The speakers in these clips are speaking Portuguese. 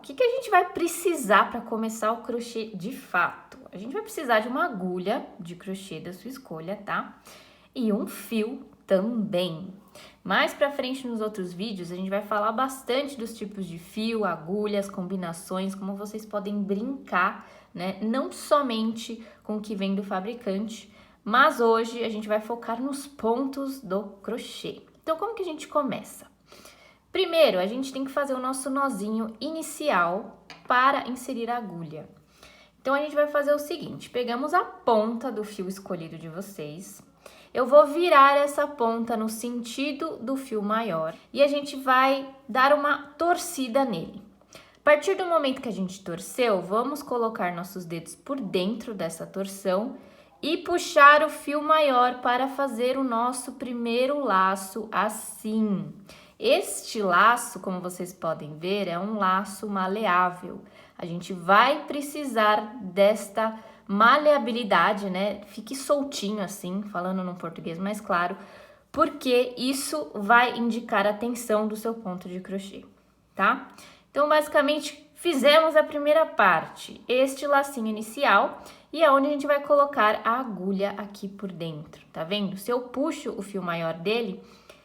que a gente vai precisar para começar o crochê de fato? A gente vai precisar de uma agulha de crochê da sua escolha, tá? E um fio também. Mais pra frente nos outros vídeos, a gente vai falar bastante dos tipos de fio, agulhas, combinações, como vocês podem brincar, né? Não somente com o que vem do fabricante, mas hoje a gente vai focar nos pontos do crochê. Então, como que a gente começa? Primeiro, a gente tem que fazer o nosso nozinho inicial para inserir a agulha. Então, a gente vai fazer o seguinte, pegamos a ponta do fio escolhido de vocês, eu vou virar essa ponta no sentido do fio maior e a gente vai dar uma torcida nele. A partir do momento que a gente torceu, vamos colocar nossos dedos por dentro dessa torção e puxar o fio maior para fazer o nosso primeiro laço assim. Este laço, como vocês podem ver, é um laço maleável. A gente vai precisar desta maleabilidade, né? Fique soltinho assim, falando no português mais claro, porque isso vai indicar a tensão do seu ponto de crochê, tá? Então, basicamente, fizemos a primeira parte, este lacinho inicial, e é onde a gente vai colocar a agulha aqui por dentro, tá vendo? Se eu puxo o fio maior dele,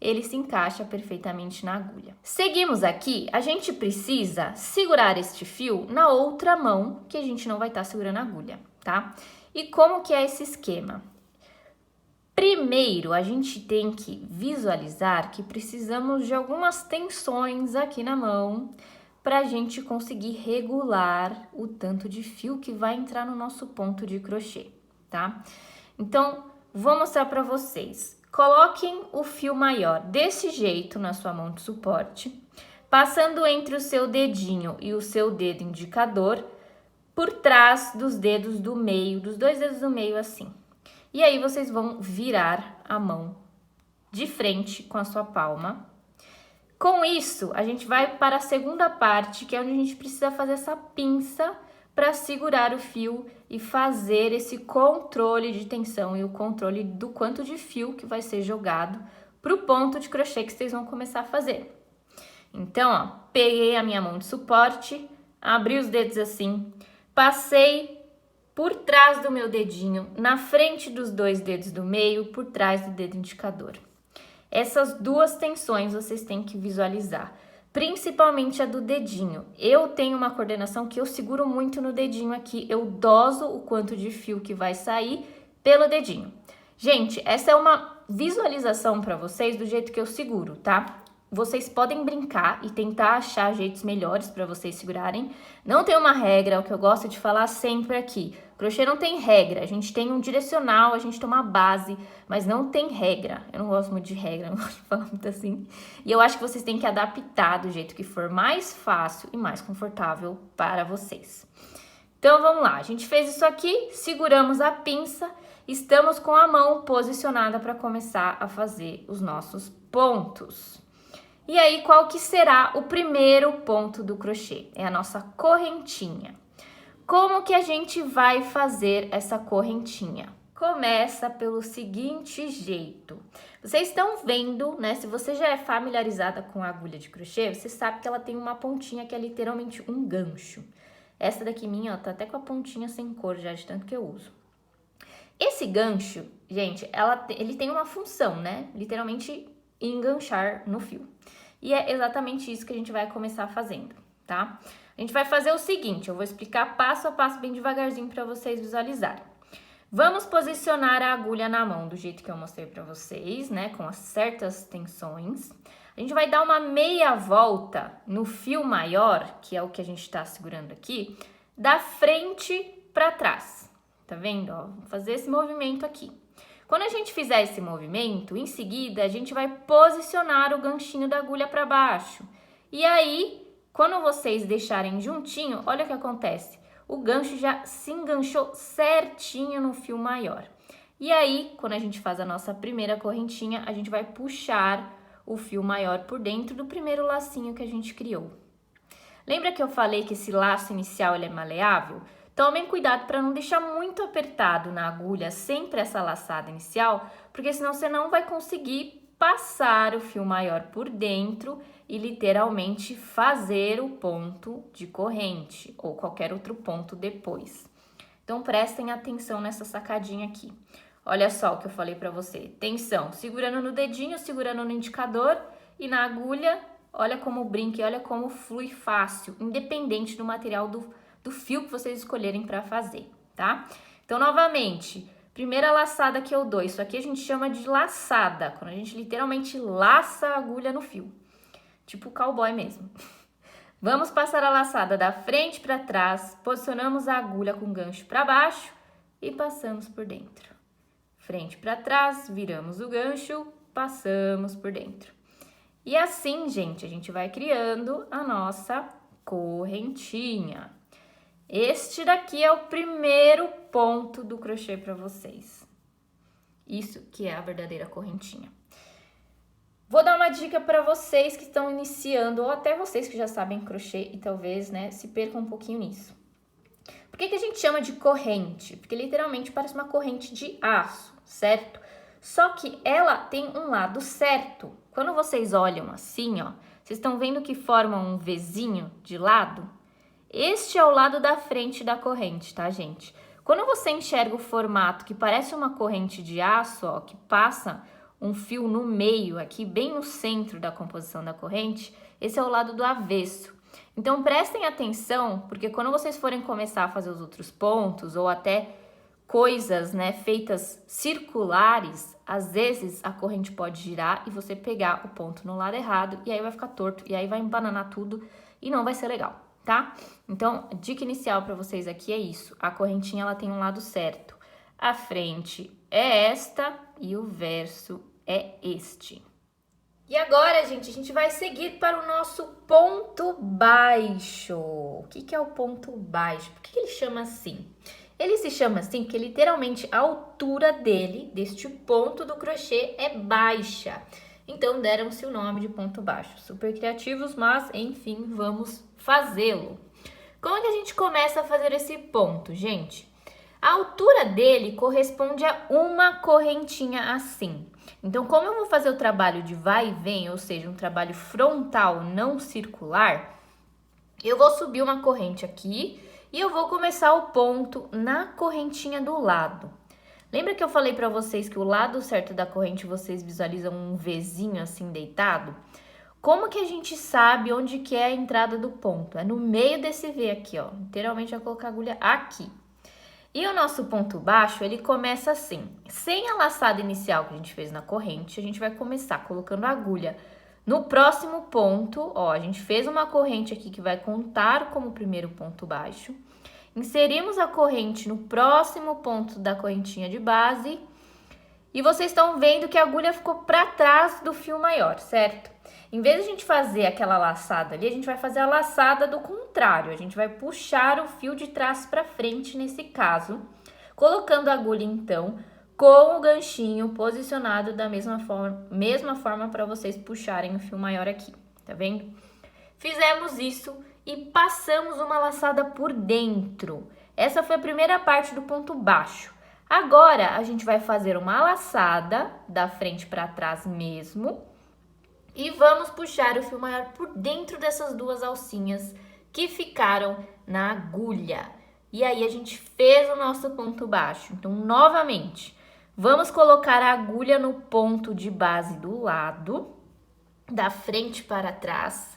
ele se encaixa perfeitamente na agulha. Seguimos aqui, a gente precisa segurar este fio na outra mão, que a gente não vai estar segurando a agulha, tá? E como que é esse esquema? Primeiro, a gente tem que visualizar que precisamos de algumas tensões aqui na mão para a gente conseguir regular o tanto de fio que vai entrar no nosso ponto de crochê, tá? Então, vou mostrar para vocês. Coloquem o fio maior desse jeito na sua mão de suporte, passando entre o seu dedinho e o seu dedo indicador, por trás dos dedos do meio, dos dois dedos do meio assim. E aí vocês vão virar a mão de frente com a sua palma. Com isso, a gente vai para a segunda parte, que é onde a gente precisa fazer essa pinça para segurar o fio e fazer esse controle de tensão e o controle do quanto de fio que vai ser jogado para o ponto de crochê que vocês vão começar a fazer. Então, ó, peguei a minha mão de suporte, abri os dedos assim, passei por trás do meu dedinho, na frente dos dois dedos do meio, por trás do dedo indicador. Essas duas tensões vocês têm que visualizar. Principalmente a do dedinho. Eu tenho uma coordenação que eu seguro muito no dedinho aqui, eu doso o quanto de fio que vai sair pelo dedinho. Gente, essa é uma visualização para vocês do jeito que eu seguro, tá? Vocês podem brincar e tentar achar jeitos melhores para vocês segurarem. Não tem uma regra, é o que eu gosto de falar sempre aqui. Crochê não tem regra, a gente tem um direcional, a gente tem uma base, mas não tem regra. Eu não gosto muito de regra, não gosto de falar muito assim. E eu acho que vocês têm que adaptar do jeito que for mais fácil e mais confortável para vocês. Então, vamos lá. A gente fez isso aqui, seguramos a pinça, estamos com a mão posicionada para começar a fazer os nossos pontos. E aí, qual que será o primeiro ponto do crochê? É a nossa correntinha. Como que a gente vai fazer essa correntinha? Começa pelo seguinte jeito. Vocês estão vendo, né? Se você já é familiarizada com a agulha de crochê, você sabe que ela tem uma pontinha que é literalmente um gancho. Essa daqui minha, ó, tá até com a pontinha sem cor já, de tanto que eu uso. Esse gancho, gente, ele tem uma função, né? Literalmente enganchar no fio. E é exatamente isso que a gente vai começar fazendo, tá? A gente vai fazer o seguinte, eu vou explicar passo a passo bem devagarzinho para vocês visualizarem. Vamos posicionar a agulha na mão do jeito que eu mostrei para vocês, né? Com as certas tensões. A gente vai dar uma meia volta no fio maior, que é o que a gente está segurando aqui, da frente para trás. Tá vendo? Ó, vou fazer esse movimento aqui. Quando a gente fizer esse movimento, em seguida, a gente vai posicionar o ganchinho da agulha para baixo. E aí, quando vocês deixarem juntinho, olha o que acontece. O gancho já se enganchou certinho no fio maior. E aí, quando a gente faz a nossa primeira correntinha, a gente vai puxar o fio maior por dentro do primeiro lacinho que a gente criou. Lembra que eu falei que esse laço inicial ele é maleável? Tomem cuidado para não deixar muito apertado na agulha, sempre essa laçada inicial, porque senão você não vai conseguir passar o fio maior por dentro e literalmente fazer o ponto de corrente ou qualquer outro ponto depois. Então, prestem atenção nessa sacadinha aqui. Olha só o que eu falei para você. Tensão, segurando no dedinho, segurando no indicador e na agulha. Olha como brinca e olha como flui fácil, independente do material do fio que vocês escolherem para fazer, tá? Então, novamente, primeira laçada que eu dou. Isso aqui a gente chama de laçada, quando a gente literalmente laça a agulha no fio. Tipo cowboy mesmo. Vamos passar a laçada da frente para trás, posicionamos a agulha com o gancho para baixo e passamos por dentro. Frente para trás, viramos o gancho, passamos por dentro. E assim, gente, a gente vai criando a nossa correntinha. Este daqui é o primeiro ponto do crochê para vocês. Isso que é a verdadeira correntinha. Vou dar uma dica para vocês que estão iniciando, ou até vocês que já sabem crochê e talvez, né, se percam um pouquinho nisso. Por que a gente chama de corrente? Porque literalmente parece uma corrente de aço, certo? Só que ela tem um lado certo. Quando vocês olham assim, ó, vocês estão vendo que forma um Vzinho de lado? Este é o lado da frente da corrente, tá, gente? Quando você enxerga o formato que parece uma corrente de aço, ó, que passa um fio no meio, aqui bem no centro da composição da corrente, esse é o lado do avesso. Então, prestem atenção, porque quando vocês forem começar a fazer os outros pontos, ou até coisas, né, feitas circulares, às vezes a corrente pode girar e você pegar o ponto no lado errado, e aí vai ficar torto, e aí vai embananar tudo, e não vai ser legal, tá? Então, a dica inicial para vocês aqui é isso, a correntinha ela tem um lado certo. A frente é esta e o verso é este. E agora, gente, a gente vai seguir para o nosso ponto baixo. O que é o ponto baixo? Por que ele chama assim? Ele se chama assim porque literalmente a altura dele, deste ponto do crochê, é baixa. Então, deram-se o nome de ponto baixo. Super criativos, mas enfim, vamos fazê-lo. Como é que a gente começa a fazer esse ponto, gente? A altura dele corresponde a uma correntinha assim. Então, como eu vou fazer o trabalho de vai e vem, ou seja, um trabalho frontal, não circular, eu vou subir uma corrente aqui e eu vou começar o ponto na correntinha do lado. Lembra que eu falei para vocês que o lado certo da corrente vocês visualizam um Vzinho assim deitado? Como que a gente sabe onde que é a entrada do ponto? É no meio desse V aqui, ó. Literalmente, eu vou colocar a agulha aqui. E o nosso ponto baixo, ele começa assim. Sem a laçada inicial que a gente fez na corrente, a gente vai começar colocando a agulha no próximo ponto. Ó, a gente fez uma corrente aqui que vai contar como primeiro ponto baixo. Inserimos a corrente no próximo ponto da correntinha de base. E vocês estão vendo que a agulha ficou para trás do fio maior, certo? Em vez de a gente fazer aquela laçada ali, a gente vai fazer a laçada do contrário. A gente vai puxar o fio de trás para frente nesse caso, colocando a agulha então com o ganchinho posicionado da mesma forma para vocês puxarem o fio maior aqui, tá vendo? Fizemos isso e passamos uma laçada por dentro. Essa foi a primeira parte do ponto baixo. Agora, a gente vai fazer uma laçada da frente para trás mesmo e vamos puxar o fio maior por dentro dessas duas alcinhas que ficaram na agulha. E aí, a gente fez o nosso ponto baixo. Então, novamente, vamos colocar a agulha no ponto de base do lado, da frente para trás.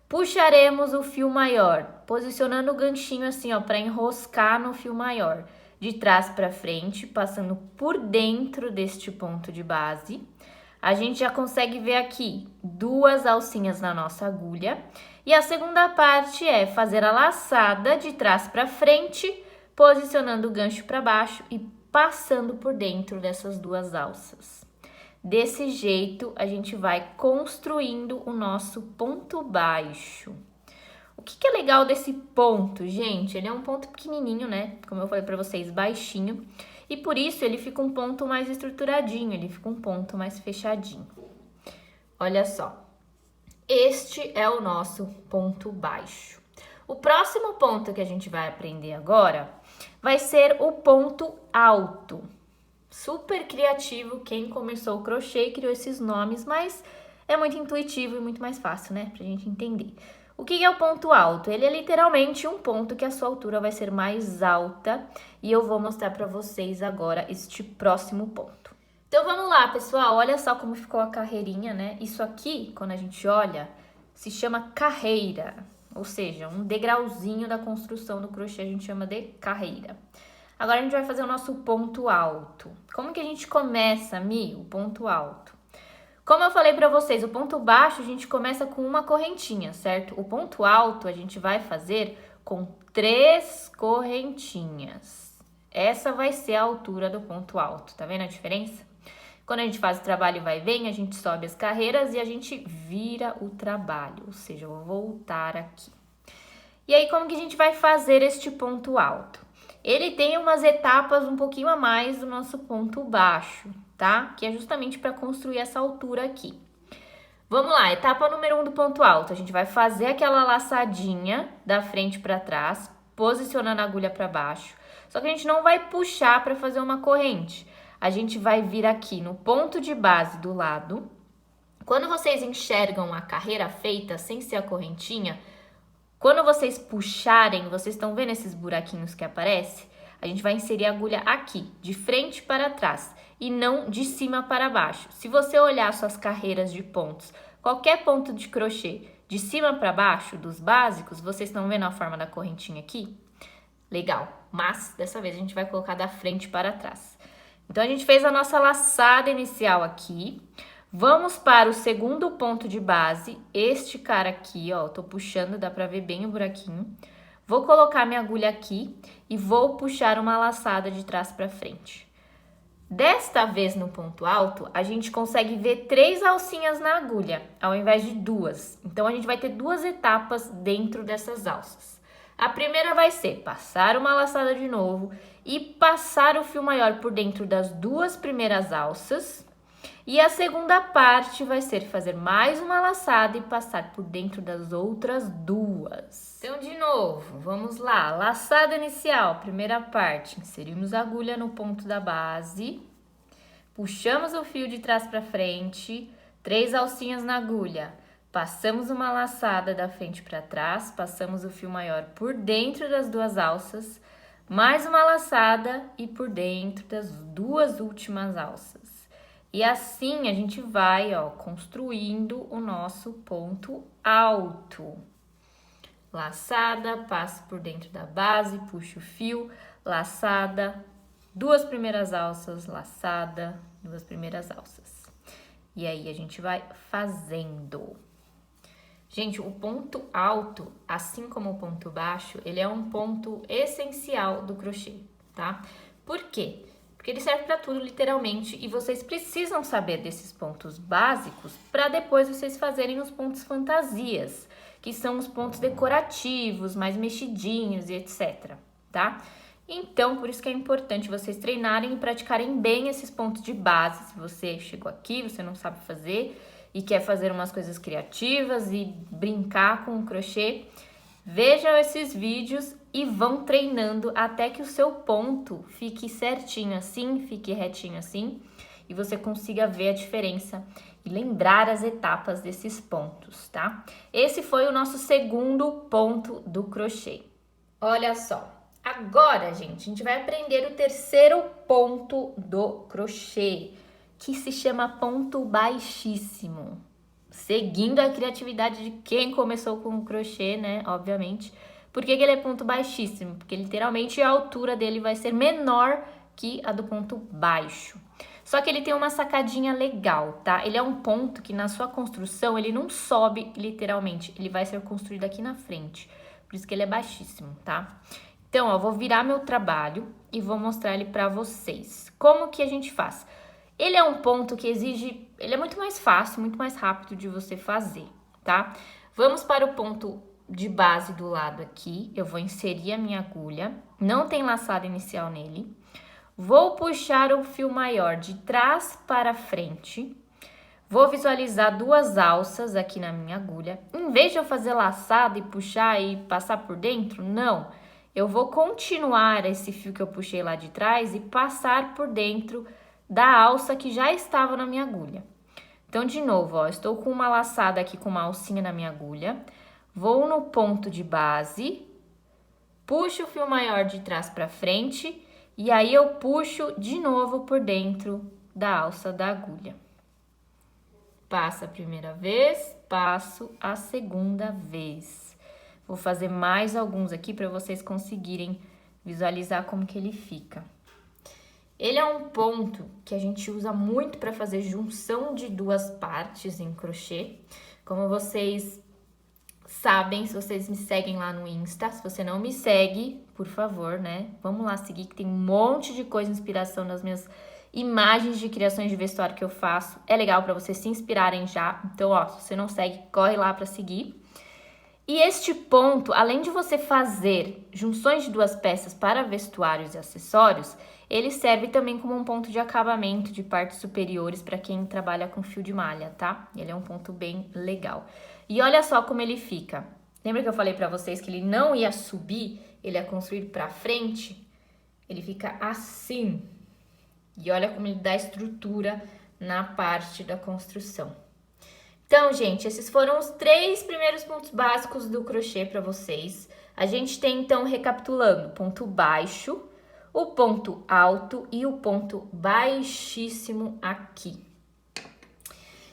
Puxaremos o fio maior, posicionando o ganchinho assim, ó, para enroscar no fio maior. De trás para frente, passando por dentro deste ponto de base. A gente já consegue ver aqui duas alcinhas na nossa agulha. E a segunda parte é fazer a laçada de trás para frente, posicionando o gancho para baixo e passando por dentro dessas duas alças. Desse jeito, a gente vai construindo o nosso ponto baixo. O que é legal desse ponto, gente? Ele é um ponto pequenininho, né? Como eu falei pra vocês, baixinho. E por isso ele fica um ponto mais estruturadinho, ele fica um ponto mais fechadinho. Olha só. Este é o nosso ponto baixo. O próximo ponto que a gente vai aprender agora vai ser o ponto alto. Super criativo, quem começou o crochê criou esses nomes, mas É muito intuitivo e muito mais fácil, né, pra gente entender. O que é o ponto alto? Ele é literalmente um ponto que a sua altura vai ser mais alta e eu vou mostrar pra vocês agora este próximo ponto. Então vamos lá, pessoal, olha só como ficou a carreirinha, né? Isso aqui, quando a gente olha, se chama carreira, ou seja, um degrauzinho da construção do crochê a gente chama de carreira. Agora a gente vai fazer o nosso ponto alto. Como que a gente começa, Mi, o ponto alto? Como eu falei para vocês, o ponto baixo a gente começa com uma correntinha, certo? O ponto alto a gente vai fazer com 3 correntinhas. Essa vai ser a altura do ponto alto, tá vendo a diferença? Quando a gente faz o trabalho vai e vem, a gente sobe as carreiras e a gente vira o trabalho, ou seja, eu vou voltar aqui. E aí, como que a gente vai fazer este ponto alto? Ele tem umas etapas um pouquinho a mais do nosso ponto baixo, tá? Que é justamente para construir essa altura aqui. Vamos lá, etapa número 1 do ponto alto. A gente vai fazer aquela laçadinha da frente para trás, posicionando a agulha para baixo. Só que a gente não vai puxar para fazer uma corrente. A gente vai vir aqui no ponto de base do lado. Quando vocês enxergam a carreira feita sem ser a correntinha, quando vocês puxarem, vocês estão vendo esses buraquinhos que aparecem? A gente vai inserir a agulha aqui, de frente para trás, e não de cima para baixo. Se você olhar suas carreiras de pontos, qualquer ponto de crochê, de cima para baixo, dos básicos, vocês estão vendo a forma da correntinha aqui? Legal, mas dessa vez a gente vai colocar da frente para trás. Então, a gente fez a nossa laçada inicial aqui. Vamos para o segundo ponto de base, este cara aqui, ó, eu tô puxando, dá pra ver bem o buraquinho. Vou colocar minha agulha aqui e vou puxar uma laçada de trás pra frente. Desta vez no ponto alto, a gente consegue ver 3 alcinhas na agulha, ao invés de 2. Então, a gente vai ter 2 etapas dentro dessas alças. A primeira vai ser passar uma laçada de novo e passar o fio maior por dentro das 2 primeiras alças. E a segunda parte vai ser fazer mais uma laçada e passar por dentro das outras 2. Então, de novo, vamos lá. Laçada inicial, primeira parte. Inserimos a agulha no ponto da base. Puxamos o fio de trás para frente. 3 alcinhas na agulha. Passamos uma laçada da frente para trás. Passamos o fio maior por dentro das 2 alças. Mais uma laçada e por dentro das 2 últimas alças. E assim a gente vai, ó, construindo o nosso ponto alto. Laçada, passo por dentro da base, puxo o fio, laçada, 2 primeiras alças, laçada, 2 primeiras alças. E aí a gente vai fazendo. Gente, o ponto alto, assim como o ponto baixo, ele é um ponto essencial do crochê, tá? Por quê? Porque ele serve para tudo, literalmente, e vocês precisam saber desses pontos básicos para depois vocês fazerem os pontos fantasias, que são os pontos decorativos, mais mexidinhos e etc, tá? Então, por isso que é importante vocês treinarem e praticarem bem esses pontos de base. Se você chegou aqui, você não sabe fazer e quer fazer umas coisas criativas e brincar com o crochê, vejam esses vídeos e vão treinando até que o seu ponto fique certinho assim, fique retinho assim, e você consiga ver a diferença e lembrar as etapas desses pontos, tá? Esse foi o nosso segundo ponto do crochê. Olha só, agora, gente, a gente vai aprender o terceiro ponto do crochê, que se chama ponto baixíssimo. Seguindo a criatividade de quem começou com o crochê, né, obviamente. Por que ele é ponto baixíssimo? Porque literalmente a altura dele vai ser menor que a do ponto baixo. Só que ele tem uma sacadinha legal, tá? Ele é um ponto que na sua construção ele não sobe literalmente, ele vai ser construído aqui na frente. Por isso que ele é baixíssimo, tá? Então, ó, eu vou virar meu trabalho e vou mostrar ele pra vocês. Como que a gente faz? Ele é um ponto que exige, ele é muito mais fácil, muito mais rápido de você fazer, tá? Vamos para o ponto de base do lado aqui, eu vou inserir a minha agulha, não tem laçada inicial nele. Vou puxar o fio maior de trás para frente, vou visualizar 2 alças aqui na minha agulha. Em vez de eu fazer laçada e puxar e passar por dentro, não. Eu vou continuar esse fio que eu puxei lá de trás e passar por dentro da alça que já estava na minha agulha. Então, de novo, ó, estou com uma laçada aqui com uma alcinha na minha agulha, vou no ponto de base, puxo o fio maior de trás para frente e aí eu puxo de novo por dentro da alça da agulha. Passo a primeira vez, passo a segunda vez. Vou fazer mais alguns aqui para vocês conseguirem visualizar como que ele fica. Ele é um ponto que a gente usa muito para fazer junção de duas partes em crochê. Como vocês sabem, se vocês me seguem lá no Insta, se você não me segue, por favor, né? Vamos lá seguir, que tem um monte de coisa, inspiração nas minhas imagens de criações de vestuário que eu faço. É legal para vocês se inspirarem já. Então, ó, se você não segue, corre lá para seguir. E este ponto, além de você fazer junções de duas peças para vestuários e acessórios, ele serve também como um ponto de acabamento de partes superiores para quem trabalha com fio de malha, tá? Ele é um ponto bem legal. E olha só como ele fica. Lembra que eu falei para vocês que ele não ia subir, ele ia construir para frente? Ele fica assim. E olha como ele dá estrutura na parte da construção. Então, gente, esses foram os 3 primeiros pontos básicos do crochê para vocês. A gente tem, então, recapitulando, ponto baixo, o ponto alto e o ponto baixíssimo aqui.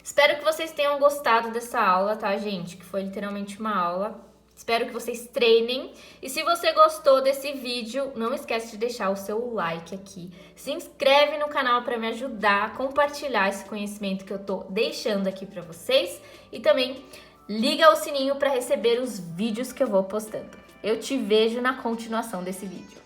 Espero que vocês tenham gostado dessa aula, tá, gente? Que foi literalmente uma aula. Espero que vocês treinem. E se você gostou desse vídeo, não esquece de deixar o seu like aqui. Se inscreve no canal para me ajudar a compartilhar esse conhecimento que eu tô deixando aqui para vocês. E também liga o sininho para receber os vídeos que eu vou postando. Eu te vejo na continuação desse vídeo.